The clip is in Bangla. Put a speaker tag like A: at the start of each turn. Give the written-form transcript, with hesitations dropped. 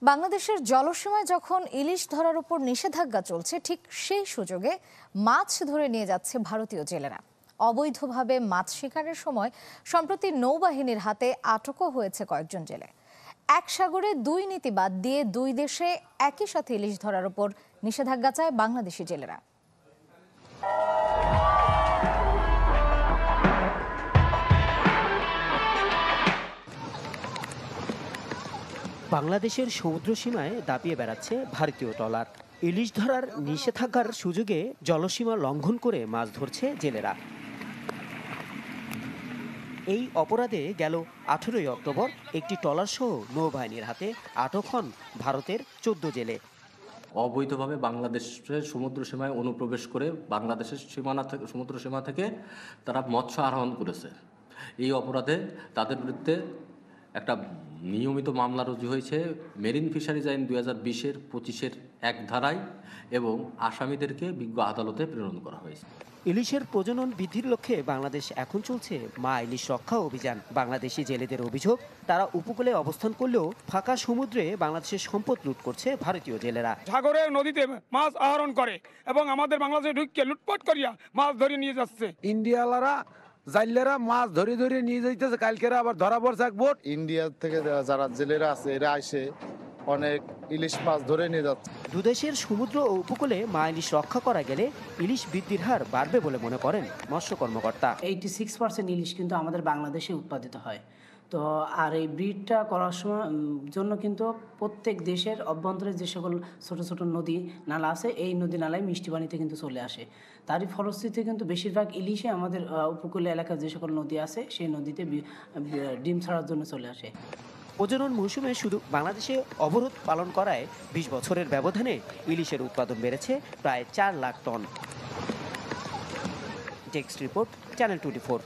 A: বাংলাদেশের জলসীমায় যখন ইলিশ ধরার উপর নিষেধাজ্ঞা চলছে, ঠিক সেই সুযোগে মাছ ধরে নিয়ে যাচ্ছে ভারতীয় জেলেরা। অবৈধভাবে মাছ শিকারের সময় সম্প্রতি নৌবাহিনীর হাতে আটকও হয়েছে কয়েকজন জেলে। এক সাগরে দুই নীতি বাদ দিয়ে দুই দেশে একই সাথে ইলিশ ধরার উপর নিষেধাজ্ঞা চায় বাংলাদেশি জেলেরা।
B: বাংলাদেশের সমুদ্র সীমায় দাপিয়ে বেড়াচ্ছে ভারতীয় ট্রলার। ইলিশ ধরার নিষেধাজ্ঞার সুযোগে জলসীমা লঙ্ঘন করে মাছ ধরছে জেলেরা। এই অপরাধে গেল 18 অক্টোবর একটি ট্রলার সহ নৌবাহিনীর হাতে আটক হন ভারতের 14 জেলে।
C: অবৈধভাবে বাংলাদেশের সমুদ্র সীমায় অনুপ্রবেশ করে বাংলাদেশের সমুদ্র সীমা থেকে তারা মৎস্য আহরণ করেছে। এই অপরাধে তাদের বিরুদ্ধে একটা নিয়মিত মামলা রুজু হয়েছে মেরিন ফিশারিজ আইন 2020-এর 25-এর 1 ধারায় এবং আসামিদেরকে বিজ্ঞ আদালতে প্রেরণ করা হয়েছে।
B: ইলিশের প্রজনন বৃদ্ধির লক্ষ্যে বাংলাদেশ এখন চলছে মা ইলিশ রক্ষা অভিযান। বাংলাদেশি জেলেদের অভিযোগ, তারা উপকূলে অবস্থান করলেও ফাঁকা সমুদ্রে বাংলাদেশের সম্পদ লুট করছে ভারতীয় জেলেরা।
D: সাগরে নদীতে মাছ আহরণ করে এবং আমাদের বাংলাদেশে ঢুকিয়ে লুটপাট করিয়া মাছ ধরে নিয়ে যাচ্ছে।
E: ইন্ডিয়ালারা জাইলেরা মাছ ধরে ধরে নিয়ে যাইতেছে, কালকেরা আবার ধরা পড়ছে এক বোট।
F: ইন্ডিয়া থেকে যারা জেলেরা আছে এরা এসে অনেক ইলিশ মাছ ধরে নিয়ে যাচ্ছে।
B: দুদেশের সমুদ্র ও উপকূলে মা ইলিশ রক্ষা করা গেলে ইলিশ বৃদ্ধির হার বাড়বে বলে মনে করেন মৎস্য কর্মকর্তা।
G: 86% ইলিশ কিন্তু আমাদের বাংলাদেশে উৎপাদিত হয়। তো আর এই ব্রিডটা করার সময় জন্য কিন্তু প্রত্যেক দেশের অভ্যন্তরে যে সকল ছোট ছোট নদী নালা আছে, এই নদী নালায় মিষ্টি পানিতে কিন্তু চলে আসে। তারই ফলশ্রুতিতে কিন্তু বেশিরভাগ ইলিশে আমাদের উপকূলীয় এলাকার যে সকল নদী আছে সেই নদীতে ডিম ছাড়ার জন্য চলে আসে।
B: প্রজনন মৌসুমে শুধু বাংলাদেশে অবরোধ পালন করায় 20 বছরের ব্যবধানে ইলিশের উৎপাদন বেড়েছে প্রায় 4 lakh ton. Text report, channel 24।